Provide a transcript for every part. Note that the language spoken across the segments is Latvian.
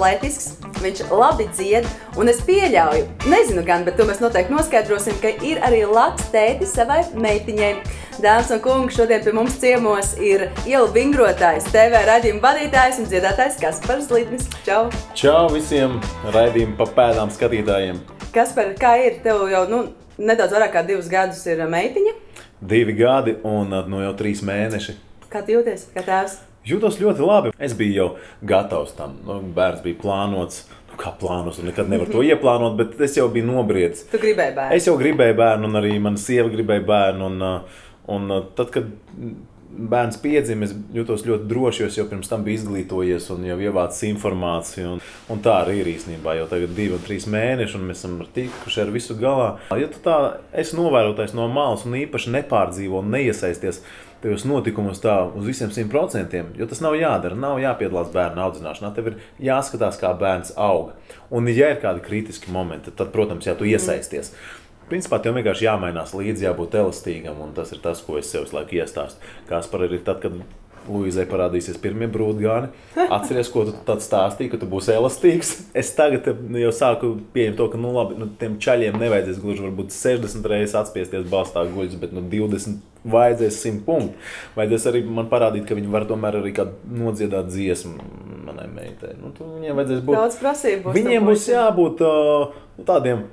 atletisks, viņš labi dzied, un es pieļauju, nezinu gan, bet to mēs noteikti noskaidrosim, ka ir arī labs tētis savai meitiņai. Dāmas un kungi, šodien pie mums ciemos ir ielu vingrotājs, TV raidījuma vadītājs un dziedātājs Kaspars Lidnis. Čau! Čau visiem raidījuma pa pēdām skatītājiem! Kaspar, kā ir? Tev jau nedaudz vairāk kā 2 gadus ir meitiņa? 2 gadi un jau 3 mēneši. Kā tu jūties, kā tēvs? Jūtos ļoti labi. Es biju jau gatavs tam. Bērns bija plānots. Kā plānos, un nekad nevar to ieplānot, bet es jau biju nobriedis. Tu gribēji bērnu? Es jau gribēju bērnu, un arī mana sieva gribēja bērnu. Un tad, kad bērns piedzima, es jūtos ļoti droši, jo es jau pirms tam biju izglītojies un jau ievācis informāciju. Un tā arī ir īstenībā jau tagad 2 un 3 mēneši, un mēs esam tikuši ar visu galā. Ja tu tā esi novērotājs no malas un īpaši nepārdzīvo un neiesaisties tajos notikumos tā uz visiem 100%, jo tas nav jādara, nav jāpiedalās bērnu audzināšanā, tev ir jāskatās, kā bērns auga. Un ja ir kādi kritiski momenti, tad, protams, tu iesaisties. Principā tev vienkārši jāmainās līdzi, jābūt elastīgam, un tas ir tas, ko es sev visu laiku iestāstu. Kaspar, arī tad, kad Luīzai parādīsies pirmie brūtgāni, atceries, ko tu tad stāstīji, ka tu būsi elastīgs. Es tagad jau sāku pieņemt to, ka labi, tiem čaļiem nevajadzēs gluži varbūt 60 reizes atspiesties balstā guļus, bet 20 vajadzēs 100 punktu. Vajadzēs arī man parādīt, ka viņi var tomēr arī kādu nodziedāt dziesmu manai meitai. Viņiem vajadzēs būt... Daudz prasību būs. Viņiem būs jābūt tādiem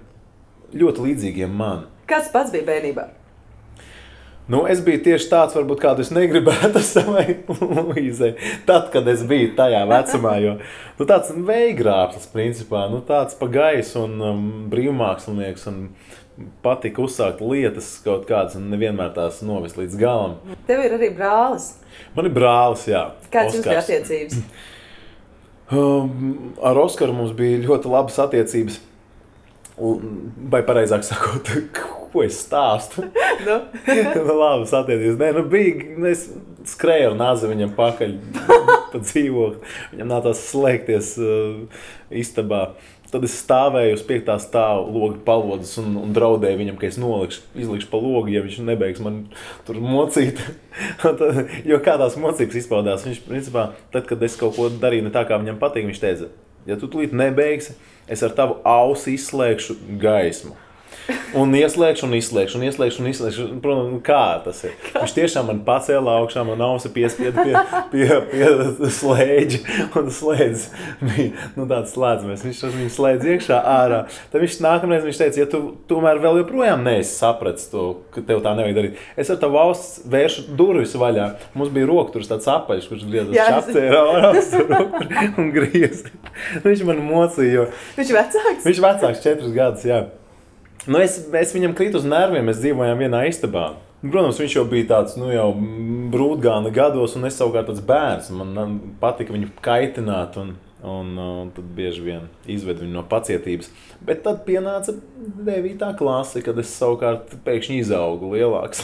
ļoti līdzīgiem man. Kāds pats bija bērnībā? Es biju tieši tāds, varbūt kādu es negribētu savai Luīzai. Tad, kad es biju tajā vecumā, jo tāds veigrāpslis, principā, tāds pa gaisu un brīvmākslinieks un patika uzsākt lietas kaut kādas un nevienmēr tās novest līdz galam. Tev ir arī brālis? Man ir brālis, jā. Kāds jums bija attiecības? Ar Oskaru mums bija ļoti labas attiecības. Vai pareizāk sakot, ko es stāstu? Labas attiecības. Es skrēju ar nāzi viņam pakaļ pa dzīvokli. Viņam nācās slēgties istabā. Tad es stāvēju uz 5. stāva loga palodzes un draudēju viņam, ka es izlikšu pa logu, ja viņš nebeigs man tur mocīt. Jo kā tās mocības izpaudās, viņš principā, tad, kad es kaut ko darīju ne tā, kā viņam patīk, viņš teica, ja tu tūlīt nebeigsi, es ar tavu ausi izslēgšu gaismu. Un ieslēgšu un izslēgšu, un ieslēgšu un izslēgšu. Protams, kā tas ir? Viņš tiešām man pacēla augšā, man ausi piespieda pie slēdža, un slēdz bija, tāds slēdzamais. Viņš viņu slēdz iekšā ārā. Tad nākamreiz viņš teica, ja tu tomēr vēl joprojām neesi sapratis to, ka tev tā nevajag darīt. Es ar tavu ausi vēršu durvis vaļā. Mums bija rokturis tāds apaļš, kurš griezās šapcēra ārā un griez. Viņš man mocīja, jo... Viņš vecāks? Viņš vecāks 4 gadus, jā. Es viņam krītu uz nerviem, mēs dzīvojām vienā istabā. Protams, viņš jau bija tāds, jau brūtgāna gados, un es savukārt tāds bērns. Man patika viņu kaitināt, un tad bieži vien izvedu viņu no pacietības. Bet tad pienāca 9. klase, kad es savukārt pēkšņi izaugu lielāks.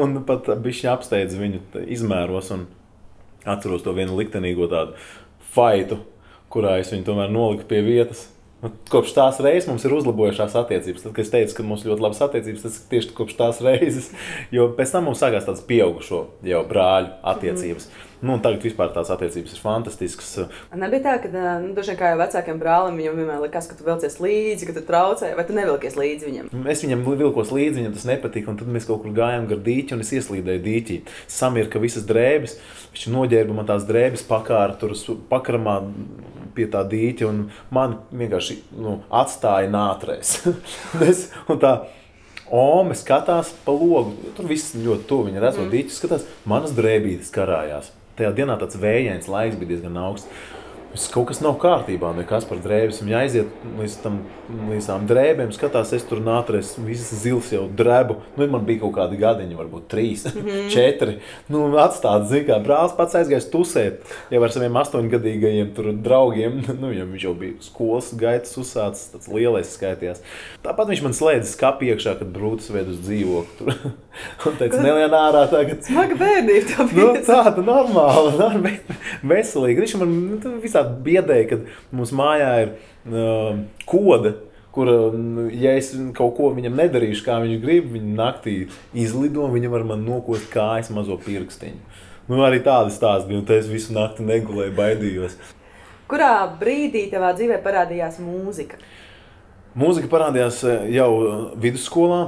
Un pat bišķi apsteidzu viņu izmēros, un atceros to vienu liktenīgo tādu faitu, kurā es viņu tomēr noliku pie vietas. Kopš tās reizes mums ir uzlabojušās attiecības. Tad, kad es teicu, ka mums ir ļoti labas attiecības, tas ir tieši kopš tās reizes. Jo pēc tam mums sākās tāds pieaugušo jau brāļu attiecības. Tagad vispār tās attiecības ir fantastiskas. Nebija tā, ka, droši vien kā jau vecākiem brālim, viņam vienmēr likās, ka tu vilcies līdzi, ka tu traucēji, vai tu nevilkies līdzi viņam? Es viņam vilkos līdzi, viņam tas nepatika, un tad mēs kaut kur gājām gar dīķi, un es ieslīdēju dīķī. Samirka visas drēbes, viņš noģērba man tās drēbes, pakāra tur pakramā pie tā dīķa, un man vienkārši atstāja nātrēs. Un tā ome skatās pa logu, tur viss ļoti tuvu, viņa redzot dīķi, skatās, manas drēbītes karājās. Tajā dienā tāds vējains laiks bija diezgan augsts. Kaut kas nav kārtībā, nekas par drēbes. Viņa aiziet līdz tām drēbēm, skatās, es tur nātrēs, visas zils jau drebu. Man bija kaut kādi gadiņi, varbūt 3, 4. Atstāt, kā brālis pats aizgājis tusēt, jau ar saviem 8-gadīgajiem tur draugiem. Ja viņš jau bija skolas gaitas uzsācis, tāds lielais skaitījās. Tāpat viņš man slēdza skapī iekšā, kad brūtis ved uz dzīvokli. Un teica, Nelian ārā tagad. Smaga bērnība tā bija. Tāda normāla, veselīga. Viņš man visā biedēja, kad mums mājā ir koda, kur, ja es kaut ko viņam nedarīšu, kā viņš grib, viņa naktī izlido, viņa var man nokost kājas mazo pirkstiņu. Arī tādi stāsti bija, un es visu nakti negulēju, baidījos. Kurā brīdī tavā dzīvē parādījās mūzika? Mūzika parādījās jau vidusskolā.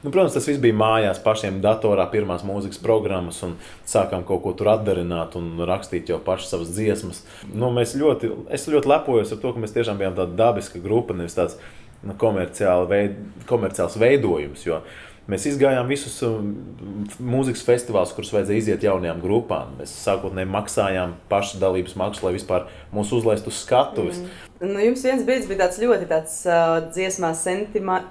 Nu, protams, tas viss bija mājās, pašiem datorā, pirmās mūzikas programmas, un sākām kaut ko tur atdarināt un rakstīt jau paši savas dziesmas. Nu, es ļoti lepojos ar to, ka mēs tiešām bijām tāda dabiska grupa, nevis tāds komerciāls veidojums, jo mēs izgājām visus mūzikas festivālus, kurus vajadzēja iziet jaunajām grupām. Mēs sākotnēji maksājām pašu dalības maksu, lai vispār mūs uzlaist uz skatuves. Nu, jums viens brīdis bija tāds dziesmās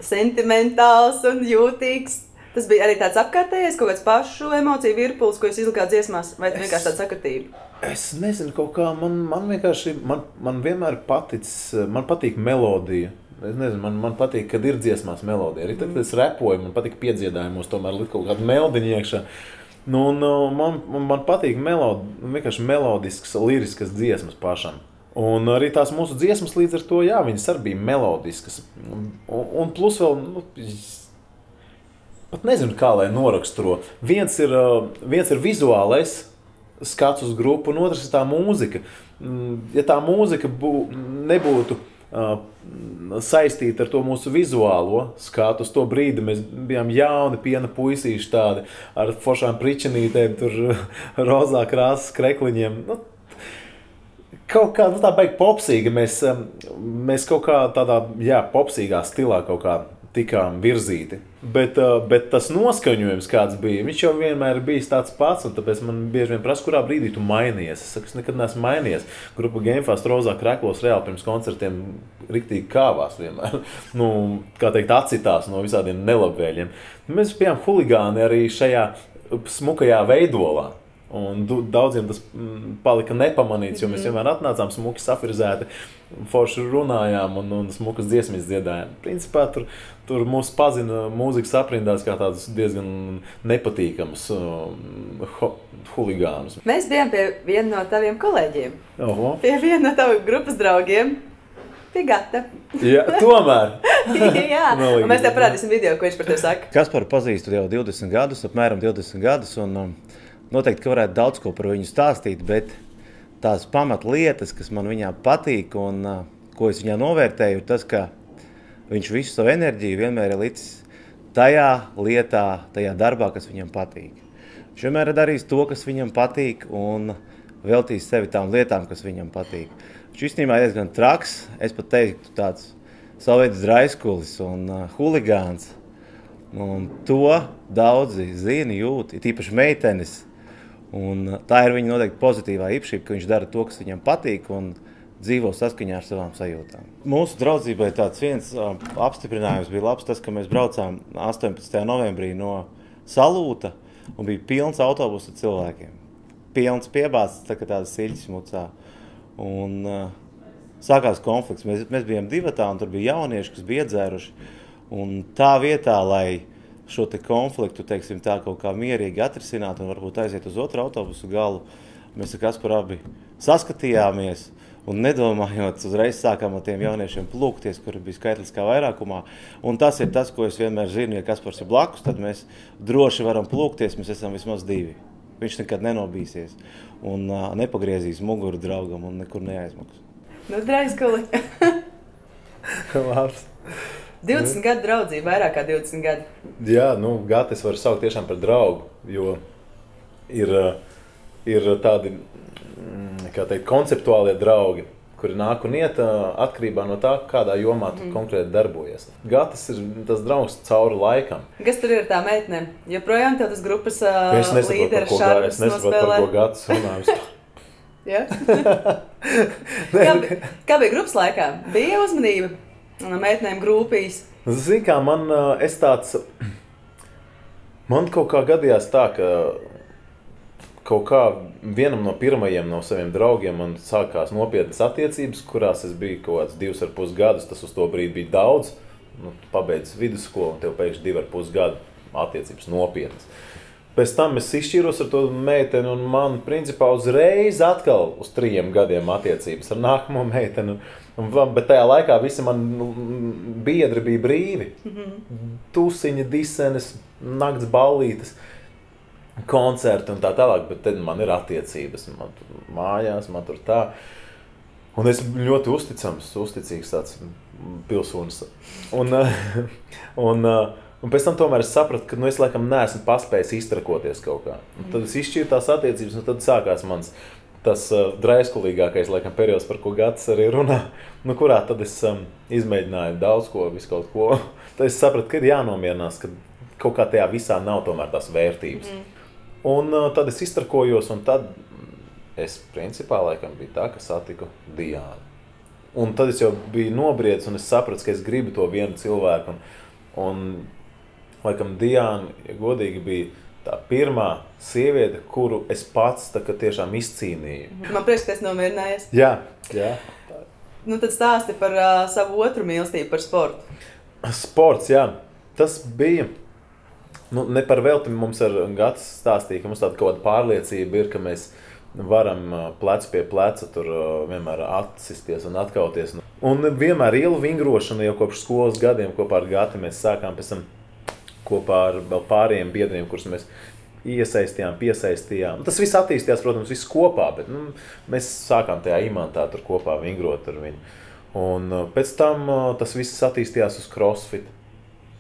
sentimentāls un jūtīgs. Tas bija arī tāds apkārtējais, kaut kāds pašu emociju virpulis, ko jūs izlikāt dziesmās, vai vienkārši tāda sakritība? Es nezinu, kaut kā man vienmēr patīk melodija. Es nezinu, man patīk, kad ir dziesmās melodija. Arī tad, kad es repoju, man patīk piedziedājumos, tomēr likt kaut kādu meldiņu iekšā. Nu, man patīk vienkārši melodiskas, liriskas dziesmas pašam. Un arī tās mūsu dziesmas līdz ar to, jā, viņas arī bija melodiskas. Un plus vēl, pat nezinu, kā lai noraksturo. Viens ir vizuālais skats uz grupu, un otrs ir tā mūzika. Ja tā mūzika nebūtu saistīta ar to mūsu vizuālo skatu, uz to brīdi mēs bijām jauni, piena puisīši tādi, ar foršām pričinītēm, tur rozā krāsas krekliņiem. Kaut kā tā baigi popsīga, mēs kaut kā tādā, jā, popsīgā stilā kaut kā tikām virzīti. Bet tas noskaņojums, kāds bija, viņš jau vienmēr bijis tāds pats, un tāpēc man bieži vien prasa, kurā brīdī tu mainījies. Es saku, es nekad neesmu mainījies. Grupa Gamefast rozā kreklos reāli pirms koncertiem riktīgi kāvās vienmēr. Nu, kā teikt, atcitās no visādiem nelabvēļiem. Mēs bijām huligāni arī šajā smukajā veidolā. Un daudziem tas palika nepamanīts, jo mēs vienmēr atnācām smuki safirzēti, forši runājām un smukas dziesmas dziedājām. Principā tur mūs pazina mūzikas aprindās kā tādus diezgan nepatīkamus huligānus. Mēs bijām pie viena no taviem kolēģiem. Oho. Pie viena no tavu grupas draugiem. Pie Gata. Jā, tomēr. Jā, un mēs tev parādīsim video, ko viņš par tevi saka. Kasparu pazīstu jau 20 gadus, apmēram 20 gadus, un noteikti, ka varētu daudz ko par viņu stāstīt, bet tās pamatlietas, kas man viņā patīk un ko es viņā novērtēju, ir tas, ka viņš visu savu enerģiju vienmēr ir licis tajā lietā, tajā darbā, kas viņam patīk. Viņš vienmēr ir darījis to, kas viņam patīk, un veltīs sevi tām lietām, kas viņam patīk. Viņš īstenībā ir diezgan traks, es pat teiktu tāds savveids draiskulis un huligāns. Un to daudzi zina, jūt, ir tīpaši meitenes. Un tā ir viņa noteikti pozitīvā īpašība, ka viņš dara to, kas viņam patīk un dzīvo saskaņā ar savām sajūtām. Mūsu draudzībai tāds viens apstiprinājums bija labs, tas, ka mēs braucām 18. novembrī no Salūta un bija pilns autobus ar cilvēkiem. Pilns piebāsts, tā kā tādas siļķis mucā. Un sākās konflikts. Mēs bijām divatā un tur bija jaunieši, kas bija iedzēruši. Un tā vietā, lai šo te konfliktu, teiksim, tā kaut kā mierīgi atrisināt un varbūt aiziet uz otru autobusu galu, mēs ar Kasparu abi saskatījāmies un nedomājot, uzreiz sākām ar tiem jauniešiem plūkties, kuri bija skaitliskā vairākumā. Un tas ir tas, ko es vienmēr zinu, ja Kaspars ir blakus, tad mēs droši varam plūkties, mēs esam vismaz divi. Viņš nekad nenobīsies un nepagriezīs muguru draugam un nekur neaizmaks. Nu, draizguli. Labs. 20 gadu draudzība, vairāk kā 20 gadu. Jā, nu, Gatu es varu saukt tiešām par draugu, jo ir tādi, kā teikt, konceptuālie draugi, kuri nāk un iet atkarībā no tā, kādā jomā tu konkrēti darbojies. Gatas ir tas draugs cauri laikam. Kas tur ir tā meitene? Joprojām tev tas grupas līdera Šarps nospēlē? Es nesaprotu, par ko Gatas runājums. Jā? Kā bija grupas laikā? Bija uzmanība? Meitenēm grupīs. Zini kā, man kaut kā gadījās tā, ka kaut kā vienam no pirmajiem no saviem draugiem man sākās nopietnas attiecības, kurās es biju kaut kāds 2,5 gadus, tas uz to brīdi bija daudz. Nu, pabeidz vidusskolu un tev pēkšņi 2,5 gadu attiecības nopietnas. Pēc tam es izšķīros ar to meiteni un man principā uzreiz atkal uz 3 gadiem attiecības ar nākamo meiteni. Bet tajā laikā visi man biedri bija brīvi. Tusiņi, disenes, nakts ballītes, koncerti un tā tālāk. Bet tad man ir attiecības, man tur mājās, man tur tā. Un es ļoti uzticīgs tāds pilsonis. Un pēc tam tomēr es sapratu, ka es laikam neesmu paspējis iztrakoties kaut kā. Un tad es izšķīru tās attiecības, un tad sākās mans tas draiskulīgākais laikam periods, par ko Gatis arī runā, kurā tad es izmēģināju daudz ko, visu kaut ko. Tad es sapratu, ka ir jānomierinās, ka kaut kā tajā visā nav tomēr tās vērtības. Un tad es iztrakojos, un tad es principā laikam bija tā, ka satiku Diānu. Un tad es jau biju nobriedis, un es sapratu, ka es gribu to vienu cilvēku. Un laikam Diāna, ja godīgi, bija tā pirmā sieviete, kuru es pats tā, tiešām izcīnīju. Man prieks, ka esi nomierinājies. Jā. Nu, tad stāsti par savu otru mīlestību, par sportu. Sports, jā. Tas bija, ne par velti mums ar Gatis stāstīja, ka mums tāda kaut kāda pārliecība ir, ka mēs varam plecu pie pleca tur vienmēr atsisties un atkauties. Un vienmēr ielu vingrošana jau kopš skolas gadiem kopā ar Gati mēs sākām pēc tam kopā ar vēl pārējiem biedriem, kurus mēs iesaistījām, piesaistījām. Tas viss attīstījās, protams, viss kopā, bet mēs sākām tajā imantā tur kopā vingrot ar viņu. Un pēc tam tas viss attīstījās uz crossfit,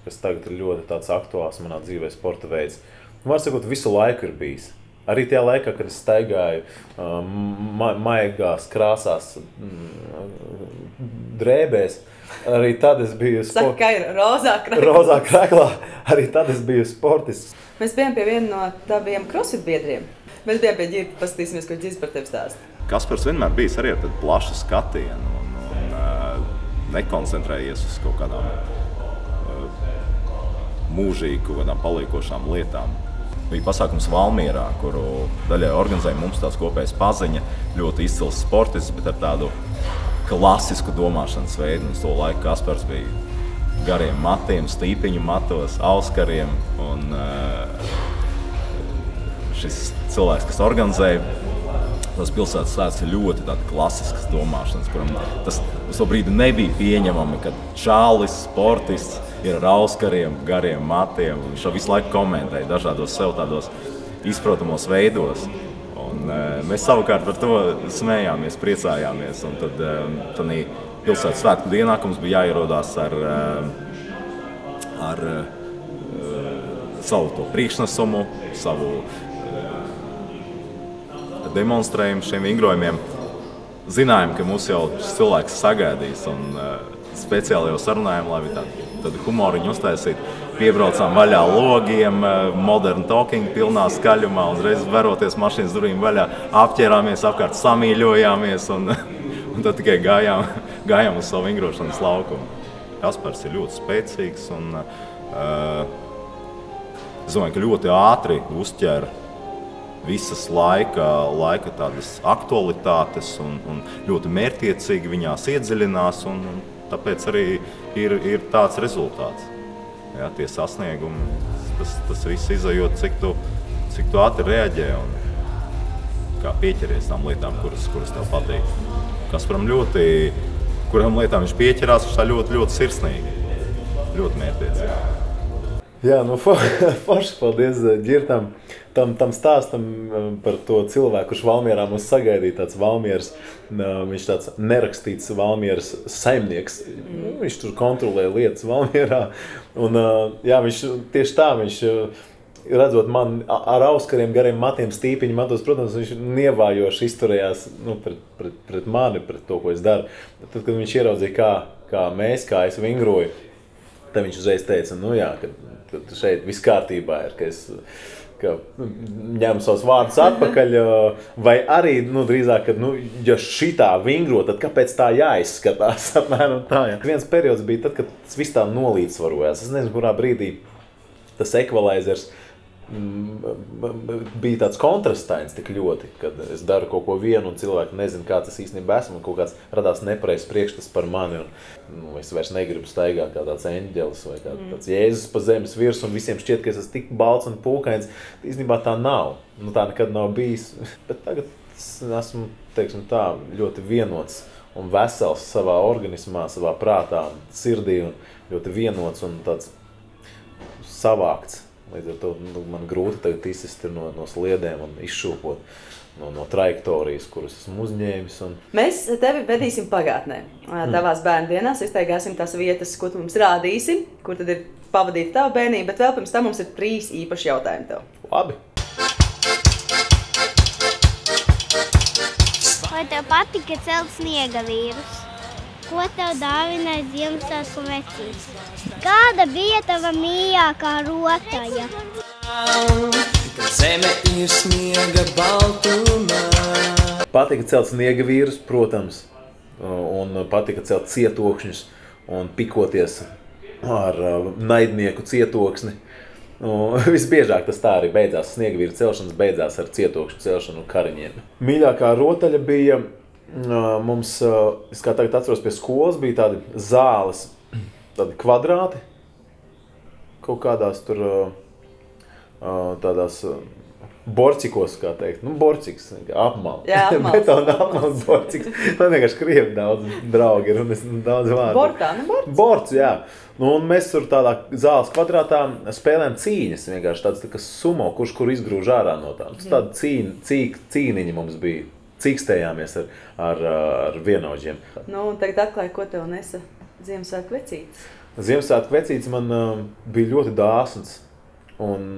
kas tagad ir ļoti tāds aktuāls manā dzīvē sporta veids. Var sakot, visu laiku ir bijis. Arī tajā laikā, kad es staigāju maigās krāsās drēbēs, arī tad es biju Saka, ka ir rozā krēklā, arī tad es biju sportists. Mēs bijām pie viena no taviem crossfit biedriem. Mēs bijām pie Ģirta, paskatīsimies, ko Ģirts par tevi stāsta. Kaspars vienmēr bijis arī ar tādu plašu skatienu un nekoncentrējies uz kaut kādām mūžīgi, kaut kādām paliekošām lietām. Bija pasākums Valmierā, kuru daļai organizēja mums tās kopējas paziņa, ļoti izcils sportists, bet ar tādu klasisku domāšanas veidu. Un uz to laiku Kaspars bija gariem matiem, stīpiņu matos, auskariem. Un šis cilvēks, kas organizēja tos pilsētas svētkus, ir ļoti tāda klasiskas domāšanas, kuram tas uz to brīdi nebija pieņemami, kad čālis, sportists ir ar auskariem, gariem matiem, un viņš visu laiku komentēja dažādos sev tādos izprotamos veidos. Un mēs savukārt par to smējāmies, priecājāmies, un tad tādā pilsētas svētku dienā, ka mums bija jāierodās ar savu to priekšnesumu, savu demonstrējumu šiem vingrojumiem. Zinājām, ka mūs jau šis cilvēks sagaidīs, un speciāli jau sarunājām, lai bija tādu humoriņu uztaisīt. Piebraucām vaļā logiem, modern talking pilnā skaļumā, uzreiz veroties mašīnas durvīm vaļā, apķērāmies apkārt, samīļojāmies un tad tikai gājām uz savu vingrošanas laukumu. Kaspars ir ļoti spēcīgs un es domāju, ka ļoti ātri uzķer visas laika tādas aktualitātes un ļoti mērķtiecīgi viņās iedziļinās, un tāpēc arī ir tāds rezultāts. Jā, tie sasniegumi, tas viss izejot, cik tu ātri reaģē un kā pieķeries tām lietām, kuras tev patīk. Kasparam kurām lietām viņš pieķerās, viņš tā ļoti, ļoti sirsnīgi, ļoti mērķtiecīgi. Jā, forši, paldies Ģirtam, tam stāstam par to cilvēku, kurš Valmierā mūs sagaidīja, tāds Valmieras, viņš tāds nerakstīts Valmieras saimnieks, viņš tur kontrolē lietas Valmierā, un jā, viņš tieši tā, viņš redzot man ar auskariem, gariem matiem, stīpiņu matos, protams, viņš nievājoši izturējās pret mani, pret to, ko es daru. Tad, kad viņš ieraudzīja, kā es vingroju, tad viņš uzreiz teica, ka šeit viss kārtībā ir, ka ņem savus vārdus atpakaļ, vai arī, drīzāk, ja šitā vingro, tad kāpēc tā jāizskatās? Apmēram tā, jā. Viens periods bija tad, kad tas viss tā nolīdzsvarojās. Es nezinu, kurā brīdī tas ekvalaizers bija tāds kontrastains tik ļoti, kad es daru kaut ko vienu un cilvēki nezinu, kā tas īstenībā esmu, un kaut kāds radās nepareizs priekšstats par mani, un es vairs negribu staigāt kā tāds eņģelis vai kā tāds Jēzus pa zemes virs, un visiem šķiet, ka es esmu tik balts un pūkains. Īstenībā tā nav. Tā nekad nav bijis. Bet tagad esmu, teiksim tā, ļoti vienots un vesels savā organismā, savā prātā, sirdī, un ļoti vienots un tāds savākts. Līdz ar to man grūti tagad izsist no sliedēm un izšūpot no trajektorijas, kuras esmu uzņēmis. Mēs tevi vedīsim pagātnē. Tavās bērndienās iztaigāsim tās vietas, ko tu mums rādīsi, kur tad ir pavadīta tava bērnība, bet vēl pirms tam mums ir 3 īpaši jautājumi tev. Labi. Vai tev patika celt sniega vīrus? Ko tev dāvināja Ziemassvētku vecīs? Kāda bija tava mīļākā rotaļa? Kad zeme ir sniega baltumā. Patika celt sniega vīrus, protams, un patika celt cietokšņus un pikoties ar naidnieku cietoksni. Visbiežāk tas tā arī beidzās. Sniega vīru celšanas beidzās ar cietokšņu celšanu un kariņiem. Mīļākā rotaļa bija mums, es kā tagad atceros pie skolas, bija tādi zāles, tādi kvadrāti, kaut kādās tur tādās borcikos, kā teikt, borciks, apmali. Jā, apmals. Betona apmals, borciks. Man vienkārši krievi daudz draugi ir un es daudz vārdu. Bortā, borts? Borts, jā. Un mēs tur tādā zāles kvadrātā spēlējam cīņas, vienkārši tāds tā kā sumo, kurš kur izgrūž ārā no tām. Tāda cīniņa mums bija. Cīkstējāmies ar vienaudžiem. Un tagad atklāja, ko tev nesa Ziemassvētku vecītes. Ziemassvētku vecītes man bija ļoti dāsns. Un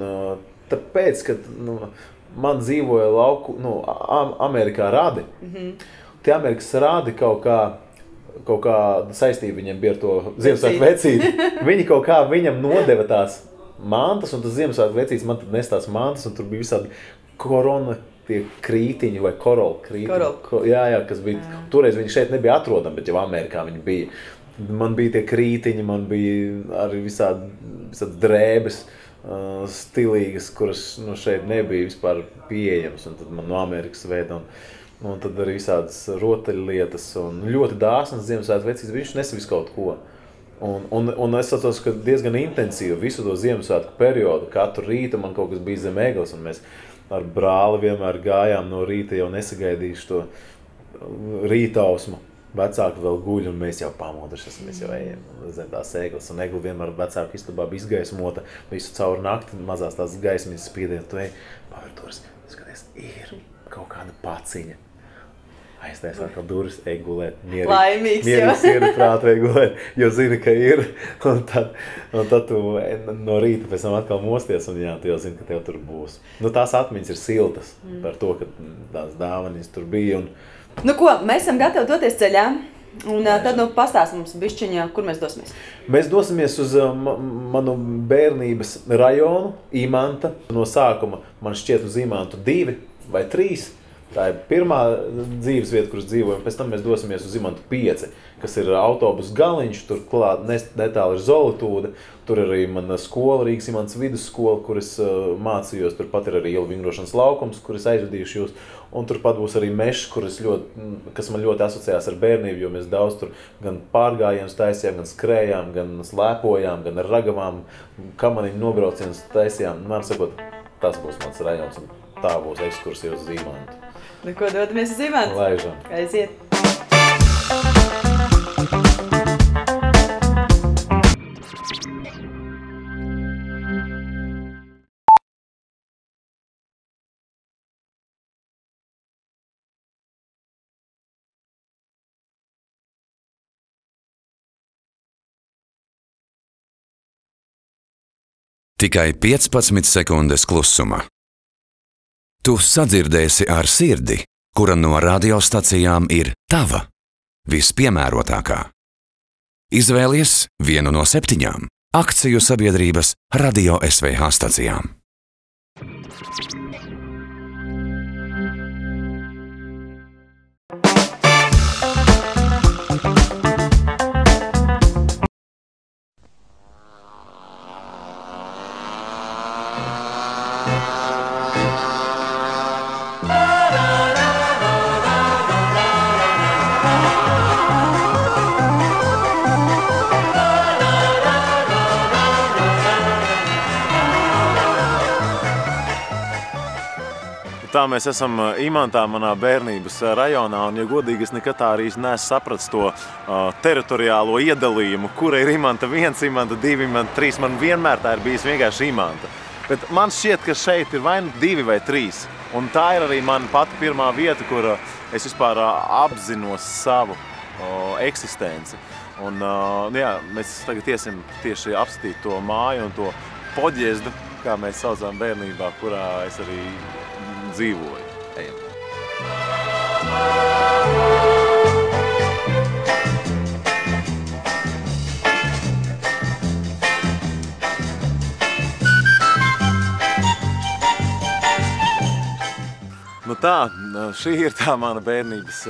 tāpēc, kad man dzīvoja Amerikā radi, tie Amerikas radi kaut kāda saistība viņiem bija ar to Ziemassvētku vecīti. Viņi kaut kā viņam nodeva tās mantas, un tas Ziemassvētku vecītes man tad nes tās mantas, un tur bija visādi korona tie krītiņi vai korolu krītiņi. Jā, kas bija. Toreiz viņi šeit nebija atrodami, bet jau Amerikā viņi bija. Man bija tie krītiņi, man bija arī visādi drēbes stilīgas, kuras šeit nebija vispār pieejamas. Un tad man no Amerikas veida. Un tad arī visādas rotaļlietas. Un ļoti dāsnas Ziemassvētku vecītes. Viņš nesa visu kaut ko. Un es atceros, ka diezgan intensīvi visu to Ziemassvētku periodu. Katru rītu man kaut kas bija zem egles, un mēs ar brāli vienmēr gājām no rīta, jau nesagaidījuši to rītausmu. Vecāki vēl guļ, un mēs jau pamodušies, mēs jau ejam zem tās egles. Un egli vienmēr vecāku istabā bija izgaismota, visu caur nakti, mazās tās gaismiņas spiediet, tu ej, paver durvis, skaties, ir kaut kāda paciņa. Aiztais atkal durvis, ej gulēt, mierīgi sirdi prātu ej gulēt, jo zini, ka ir. Un tad tu no rīta pēc tam atkal mosties, un jā, tu jau zini, ka tev tur būs. Tās atmiņas ir siltas par to, ka tās dāvanas tur bija. Ko, mēs esam gatavi doties ceļā, un tad pastāst mums bišķiņā, kur mēs dosimies. Mēs dosimies uz manu bērnības rajonu, Imanta. No sākuma man šķiet uz Imantu 2 vai 3. Tā ir pirmā dzīves vieta, kuras dzīvojam. Pēc tam mēs dosimies uz Imantu 5, kas ir autobusu galiņš. Tur klāt netāli ir Zolitūde. Tur arī mana skola, Rīgas Imantas vidusskola, kur es mācījos. Turpat ir arī ielu vingrošanas laukums, kur es aizvedīšu jūs. Un turpat būs arī mešs, kas man ļoti asociējās ar bērnību, jo mēs daudz tur gan pārgājienus taisījām, gan skrējām, gan slēpojām, gan ar ragavām kamaniņu nobraucienus taisījām. Man sakot, tas būs mans rajons, un tā būs ekskursija uz Imantu. Ko dodamies uz Imantu? Laižam. Aiziet. Tikai 15 sekundes klusuma. Tu sadzirdēsi ar sirdi, kura no radiostacijām ir tava, vispiemērotākā. Izvēlies vienu no 7 akciju sabiedrības Radio SVH stacijām. Tā mēs esam Imantā, manā bērnības rajonā, un, ja godīgi, es nekad tā arī neesmu sapratis to teritoriālo iedalījumu, kura ir Imanta 1, Imanta 2, Imanta 3. Man vienmēr tā ir bijis vienkārši Imanta. Bet man šķiet, ka šeit ir vai 2 vai 3. Un tā ir arī mana pati pirmā vieta, kur es vispār apzinos savu eksistenci. Un, jā, mēs tagad iesim tieši apskatīt to māju un to Poģiezdu, kā mēs saucām bērnībā, kurā es arī dzīvoju. Ejam. Nu tā, šī ir tā mana bērnības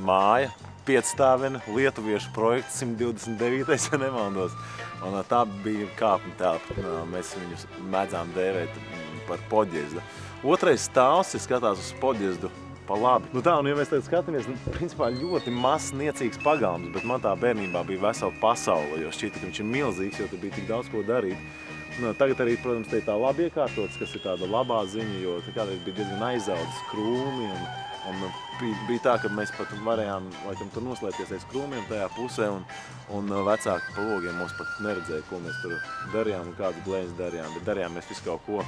māja, 5-stāvena lietuviešu projekts, 129. ja nemaldos. Un tā bija kāpņu telpa. Mēs viņus mēdzām dēvēt par Poģiezdu. Otrais stāvs ir skatās uz Poģiezdu pa labi. Nu tā, un ja mēs tagad skatāmies, principā ļoti mazs, niecīgs pagalms, bet man tā bērnībā bija vesela pasaule, jo šķita, ka viņš ir milzīgs, jo te bija tik daudz ko darīt. Tagad arī, protams, te ir tā labi iekārtots, kas ir tāda labā ziņa, jo kādreiz bija diezgan aizaudzis krūmi un bija tā, ka mēs pat varējām laikam tur noslēpties aiz krūmiem tajā pusē un vecāki pa logiem mūs pat neredzēja, ko mēs tur darījām un kādu blēņas darījām, bet darījām mēs visu kaut ko,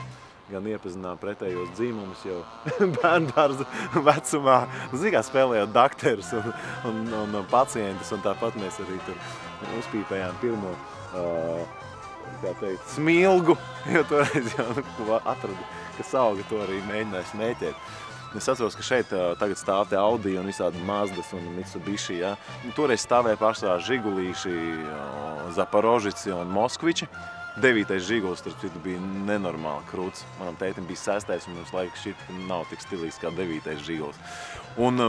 gan iepazinām pretējos dzīmumus jau bērndārza vecumā, zini kā spēlējot dakterus un pacientus, un tāpat mēs arī tur uzpīpējām pirmo kā teikt, smilgu, jo toreiz jau atradu, kas auga, to arī mēģināju smēķēt. Es atceros, ka šeit tagad stāv te Audi un visādi Mazdas un Mitsubishi, ja. Toreiz stāvēja pašā Žigulīši, Zaporožici un Moskviči. 9. Žiguls, starp citu, bija nenormāli krūts. Manam tētim bija 6. un mums laikam šķita, ka nav tik stilīgs kā 9. Žiguls. Un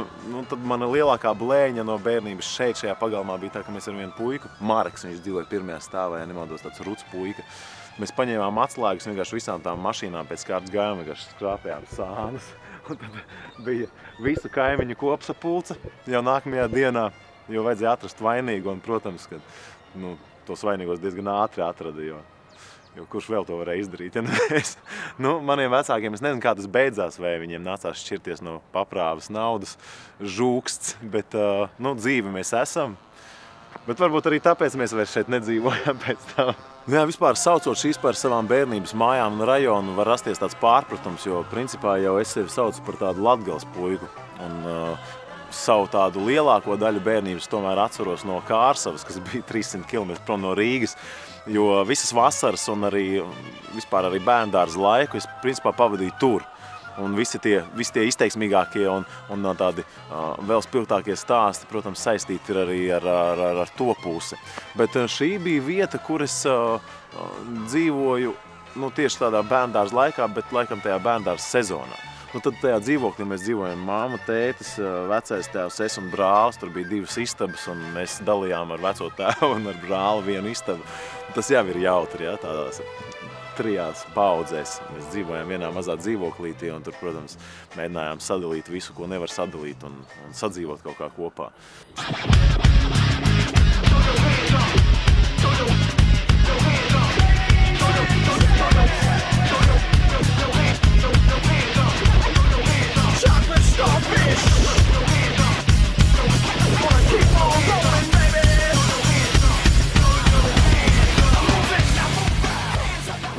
tad mana lielākā blēņa no bērnības šajā pagalmā bija tā, ka mēs ar vienu puiku, Marks, viņš dzīvoja pirmajā stāvā, ja nemaldos, tāds ruts puika. Mēs paņēmām atslēgas vienkārši visām tām mašīnām pēc kārtas gājām, vienkārši skrāpējām sānus. Un tad bija visu kaimiņu kopsapulce jau nākamajā dienā, jo vajadzēja atrast vainīgu, un, protams, ka tos vainīgos diezgan ātri atrada, jo kurš vēl to varēja izdarīt, ja mēs. Maniem vecākiem, es nezinu, kā tas beidzās, vai viņiem nācās šķirties no paprāvas naudas, žūksts, bet, dzīvi mēs esam. Bet varbūt arī tāpēc mēs vairs šeit nedzīvojam pēc tam. Jā, vispār saucot šīs par savām bērnības mājām un rajonu, var rasties tāds pārpratums, jo principā jau es sevi saucu par tādu Latgales puiku. Un savu tādu lielāko daļu bērnības tomēr atceros no Kārsavas, kas bija 300 km prom no Rīgas, jo visas vasaras un arī vispār arī bērndārza laiku es principā pavadīju tur. Un visi tie izteiksmīgākie un tādi vēl spilgtākie stāsti, protams, saistīti ir arī ar to pusi. Bet šī bija vieta, kur es dzīvoju tieši tādā bērndārza laikā, bet laikam tajā bērndārza sezonā. Tad tajā dzīvoklī mēs dzīvojam māma, tētis, vecais tēvs, es un brālis. Tur bija 2 istabas, un mēs dalījām ar veco tēvu un ar brāli vienu istabu. Tas jau ir jautri, ja, tādās 3 paudzēs. Mēs dzīvojam vienā mazā dzīvoklītī, un tur, protams, mēģinājām sadalīt visu, ko nevar sadalīt, un sadzīvot kaut kā kopā.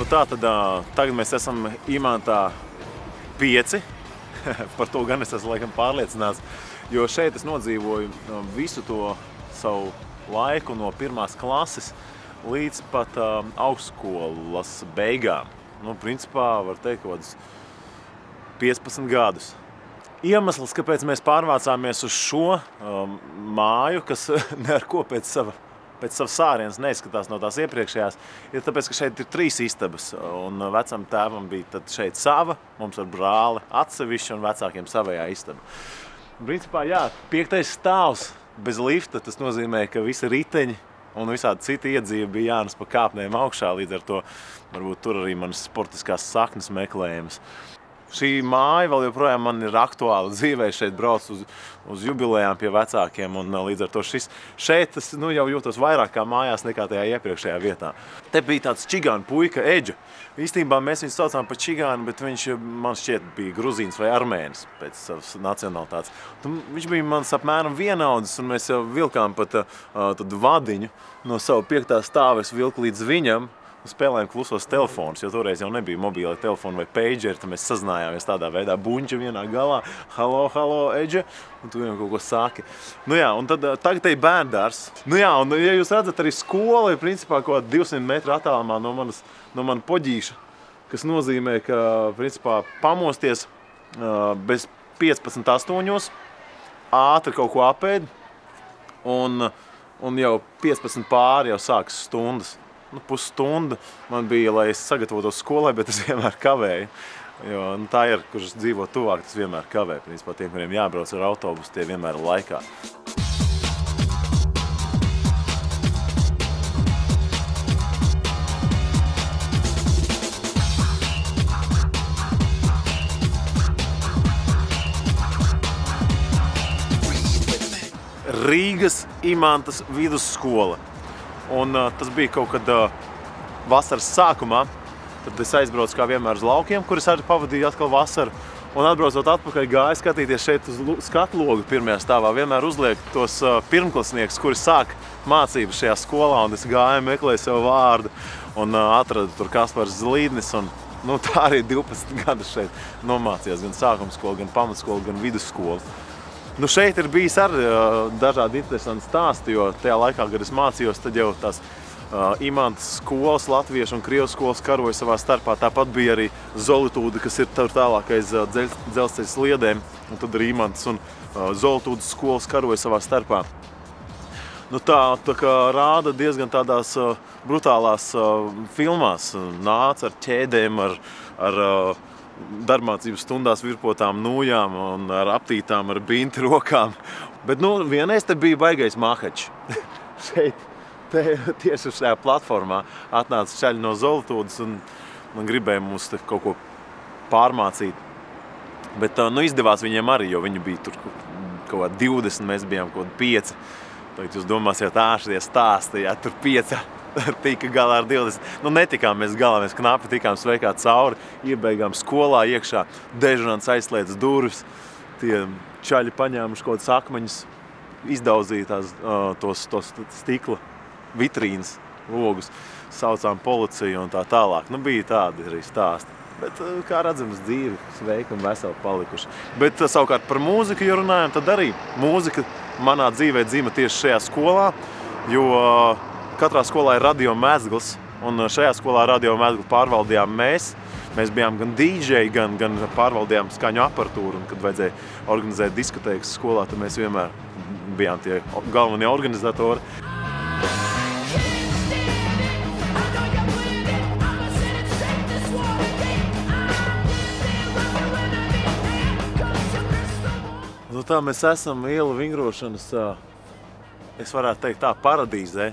Tātad tagad mēs esam Imantā 5. Par to gan es esmu laikam pārliecināts, jo šeit es nodzīvoju visu to savu laiku no 1. klases līdz pat augstskolas beigām. Principā var teikt kaut kādus 15 gadus. Iemesls, kāpēc mēs pārvācāmies uz šo māju, kas ne ar ko pēc savas sārienas neizskatās no tās iepriekšējās, ir tāpēc, ka šeit ir 3 istabas, un vecam tēvam bija tad šeit sava, mums ar brāli atsevišķi un vecākiem savējā istaba. Principā, jā, 5. stāvs bez lifta, tas nozīmē, ka visi riteņi un visādi citi iedzīvi bija jānes pa kāpnēm augšā, līdz ar to varbūt tur arī manas sportiskās saknes meklējumas. Šī māja vēl joprojām man ir aktuāla dzīvē, šeit brauc uz jubilejām pie vecākiem, un līdz ar to šeit es jau jūtos vairāk kā mājās nekā tajā iepriekšējā vietā. Te bija tāds čigānu puika, Eģu. Īstenībā mēs viņu saucām par čigānu, bet viņš man šķiet bija gruzīns vai armēnis pēc savas nacionalitātes. Viņš bija mans apmēram vienaudzis, un mēs jau vilkām pat tad vadiņu no savu 5. stāvu, es vilku līdz viņam, spēlējām klusos telefonus, jo toreiz jau nebija mobīlai telefoni vai pageri, tad mēs sazinājāmies tādā veidā, buņķa vienā galā, halo, Eģe, un tu jau kaut ko saki. Nu jā, un tad tagad te ir bērndārs. Nu jā, un ja jūs redzat, arī skola ir principā kaut 200 metru attālumā no mana poģīša, kas nozīmē, ka principā pamosties bez 15:08, ātri kaut ko apēd, un jau 15 pāri jau sākas stundas. Pusstunda man bija, lai es sagatavotos skolai, bet es vienmēr kavēju. Jo tā ir, kurš dzīvo tuvāk, tas vienmēr kavē. Principā tiem, kuriem jābrauc ar autobusu, tie vienmēr ir laikā. Rīgas Imantas vidusskola. Un tas bija kaut kad vasaras sākumā. Tad es aizbraucu kā vienmēr uz laukiem, kur es arī pavadīju atkal vasaru. Un atbraucot atpakaļ gāju skatīties šeit uz skatu logu pirmajā stāvā. Vienmēr uzliek tos pirmklasniekus, kuri sāk mācības šajā skolā. Un es gāju, meklēju sev vārdu un atradu tur Kaspars Zlīdnis. Un, tā arī 12 gadus šeit nomācījās gan sākumskolu, gan pamatskolu, gan vidusskolu. Šeit ir bijis arī dažādi interesanti stāsti, jo tajā laikā, kad es mācījos, tad jau tās Imantas skolas, latviešu un krievu skolas karoja savā starpā. Tāpat bija arī Zolitūda, kas ir tur tālāk aiz dzelzceļa sliedēm, un tad arī Imantas un Zolitūdas skolas karoja savā starpā. Tā kā rāda diezgan tādās brutālās filmās. Nāca ar ķēdēm, ar darbmācības stundās virpotām nūjām un ar aptītām, ar binti rokām. Bet vienreiz te bija baigais mahačs. Šeit, tieši šajā platformā atnāca čaļi no Zolitūdas un gribēja mums kaut ko pārmācīt. Bet izdevās viņiem arī, jo viņi bija tur kaut 20, mēs bijām kaut 5. Tagad jūs domāsiet, šie stāsti, ja tur 5 tika galā ar 20. Netikām mēs galā, mēs knapi tikām sveikā cauri, iebeigām skolā iekšā, dežurants aizslēdz durvis, tie čaļi paņēmuši kaut kādas akmeņus, izdauzīja tos stikla vitrīnas logus, saucām policiju un tā tālāk. Bija tādi arī stāsti. Bet, kā redzams, dzīvi sveiki un veseli palikuši. Bet savukārt par mūziku, ja runājam, tad arī mūzika manā dzīvē dzima tieši šajā skolā, jo katrā skolā ir radio mezgls, un šajā skolā radio mezglu pārvaldījām mēs. Mēs bijām gan DJ, gan pārvaldījām skaņu aparatūru, un kad vajadzēja organizēt diskotēkas skolā, tad mēs vienmēr bijām tie galvenie organizatori. Tā mēs esam ielu vingrošanas, es varētu teikt tā, paradīzē,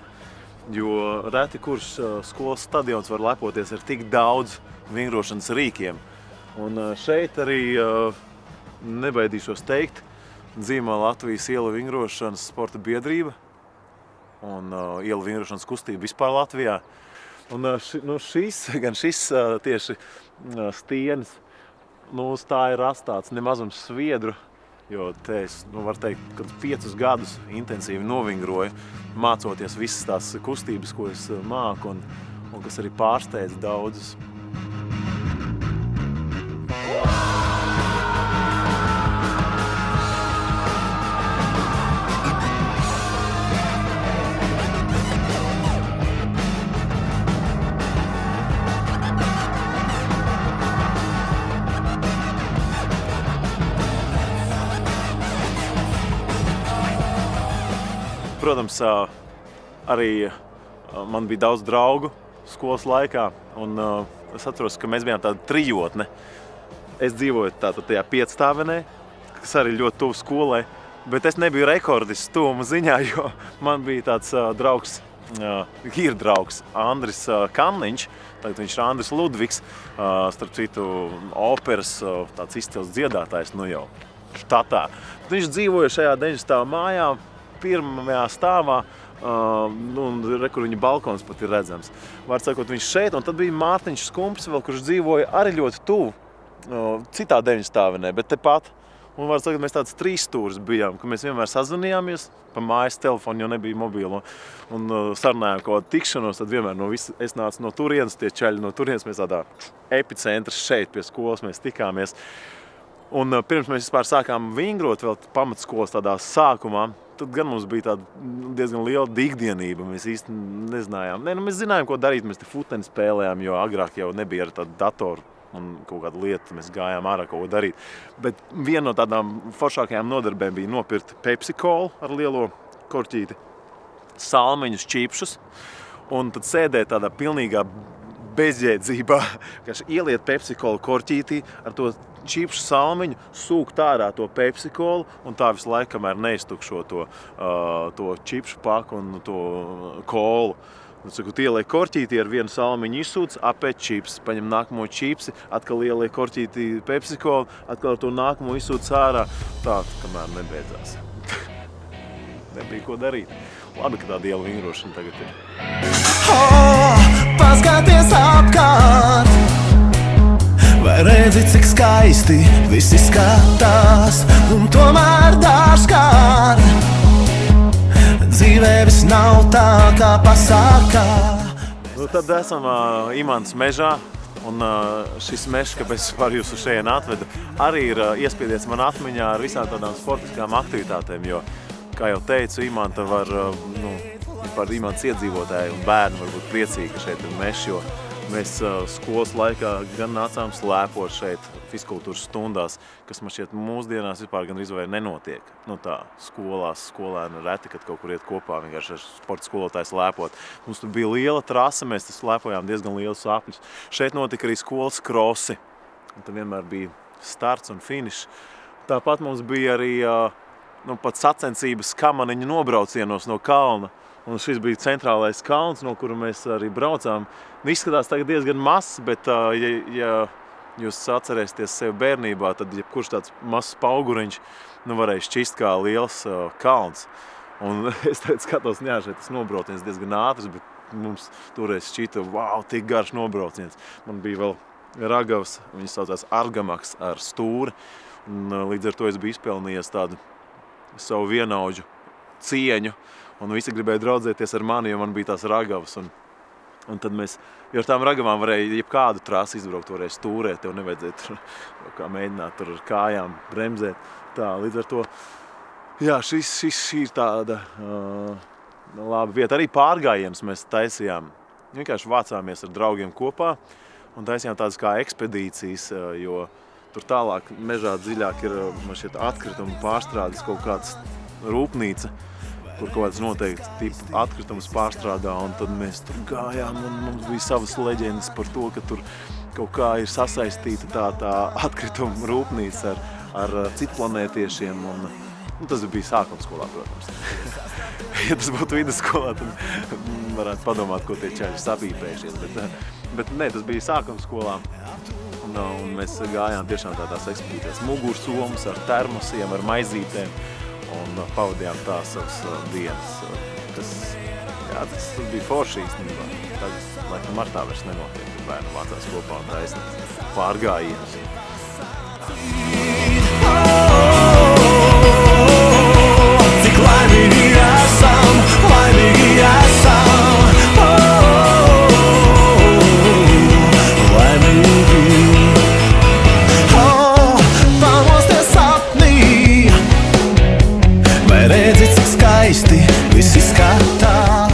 jo reti kurš skolas stadions var lepoties ar tik daudz vingrošanas rīkiem. Un šeit arī, nebaidīšos teikt, dzīvo Latvijas ielu vingrošanas sporta biedrība un ielu vingrošanas kustība vispār Latvijā. Un šis tieši stienis, tā ir rastāts nemazums sviedru, jo te es, varu teikt, kad 5 gadus intensīvi novingroju, mācoties visas tās kustības, ko es māku, un kas arī pārsteidz daudzus. Protams, arī man bija daudz draugu skolas laikā, un es atceros, ka mēs bijām tāda trijotne. Es dzīvoju tajā 5-stāvenē, kas arī ļoti tuvu skolai, bet es nebiju rekordists tuvuma ziņā, jo man bija tāds draugs, ir draugs Andris Kanliņš, tagad viņš ir Andris Ludvigs, starp citu operas tāds izcils dziedātājs, jau štatā. Viņš dzīvoja šajā 90. mājā, pirmajā stāvā, un rekur viņa balkons pat ir redzams. Var sakot, viņš šeit, un tad bija Mārtiņš Skumpis vēl, kurš dzīvoja arī ļoti tuvu, citā 9-stāvenē, bet tepat. Un var sakot, mēs tāds 3 stūris bijām, ka mēs vienmēr sazvanījāmies pa mājas telefonu, jo nebija mobilo. Un sarunājām kaut kādu tikšanos, tad vienmēr es nācu no turienes, tie čaļi no turienes, mēs tādā epicentras šeit pie skolas mēs tikāmies. Un pirms mēs vispār sākām vingrot vēl pamatskolas tādā sākumā, tad gan mums bija tāda diezgan liela dikdienība, mēs īsti nezinājām. Mēs zinājām, ko darīt, mēs te futeni spēlējām, jo agrāk jau nebija ar tādu datoru un kaut kādu lietu, mēs gājām ārā kaut ko darīt. Bet viena no tādām foršākajām nodarbēm bija nopirkt Pepsi-Colu ar lielo korķīti, salmiņus, čipšus, un tad sēdēt tādā pilnīgā bezjēdzībā, ka ieliet Pepsi-Colu korķītī ar to čipšu salmiņu, sūkt ārā to Pepsi-Colu un tā visu laiku, kamēr neiztukšo to čipšu paku un to kolu. Tu ieliek korķītī ar vienu salmiņu izsūc, apēt čips, paņem nākamo čipsi, atkal ieliek korķītī Pepsi-Colu, atkal ar to nākamo izsūc ārā. Tā, kamēr nebeidzās. Nebija ko darīt. Labi, ka tāda iela vingrošana tagad ir. Paskaties apkārt, vai redzi, cik skaisti visi skatās, un tomēr dažkārt dzīvē viss nav tā, kā pasakā. Tad esam Imants mežā, un šis mežs, kāpēc var jūs uz šeit atvedu, arī ir iespiedies man atmiņā ar visām tādām sportiskām aktivitātēm, jo, kā jau teicu, Imanta var, par Imants iedzīvotāji un bērni var būt priecīgi, ka šeit ir mežs, jo mēs skolas laikā gan nācām slēpot šeit fizkultūras stundās, kas man šķiet mūsdienās vispār gan vai nenotiek. Tā, skolēni reti, kad kaut kur iet kopā vienkārši ar sporta skolotāju slēpot. Mums tur bija liela trasa, mēs slēpojām diezgan lielus apļus. Šeit notika arī skolas krosi, un tad vienmēr bija starts un finišs. Tāpat mums bija arī pat sacensības kamaniņu nobraucienos no kalna. Un šis bija centrālais kalns, no kura mēs arī braucām. Izskatās tagad diezgan mazs, bet ja jūs atcerēsieties sevi bērnībā, tad jebkurš tāds mazs pauguriņš varēja šķist kā liels kalns. Un es tagad skatos, šeit tas nobrauciens diezgan ātrs, bet mums toreiz šķita, wow, tik garš nobrauciens. Man bija vēl ragavs, viņas saucās argamaks ar stūri, un līdz ar to es biju izpelnījies tādu savu vienaudžu cieņu, un visi gribēja draudzēties ar mani, jo man bija tās ragavas. Un tad mēs, jo ar tām ragavām varēja jebkādu trasi izbraukt, varēja stūrēt, tev nevajadzēja tur kā mēģināt tur ar kājām bremzēt. Tā, līdz ar to, jā, šī ir tāda laba vieta. Arī pārgājienus mēs taisījām. Vienkārši vācāmies ar draugiem kopā un taisījām tādas kā ekspedīcijas, jo tur tālāk mežā dziļāk ir man šķiet atkritumu pārstrādes kaut kāds rūpnīca, kur kaut kāds noteikti tipu atkritumus pārstrādā, un tad mēs tur gājām, un mums bija savas leģendas par to, ka tur kaut kā ir sasaistīta tā atkrituma rūpnīca ar citplanētiešiem, un tas bija sākumskolā, protams. Ja tas būtu vidusskolā, tad varētu padomāt, ko tie čaļi sapīpējušies, bet ne, tas bija sākumskolā, un mēs gājām tiešām tādās ekspedīcijās mugursomas ar termosiem, ar maizītēm, un pavadījām tās savas dienas, tas bija forši īstenībā. Tagad, laikam, martā vairs nenotiek, kad bērni vācās kopā un taisnās pārgājienus. Cik laimīgi esam, laimīgi esam, laimīgi. Pamosties sapnī, vai redzi, cik skaisti visi skatās.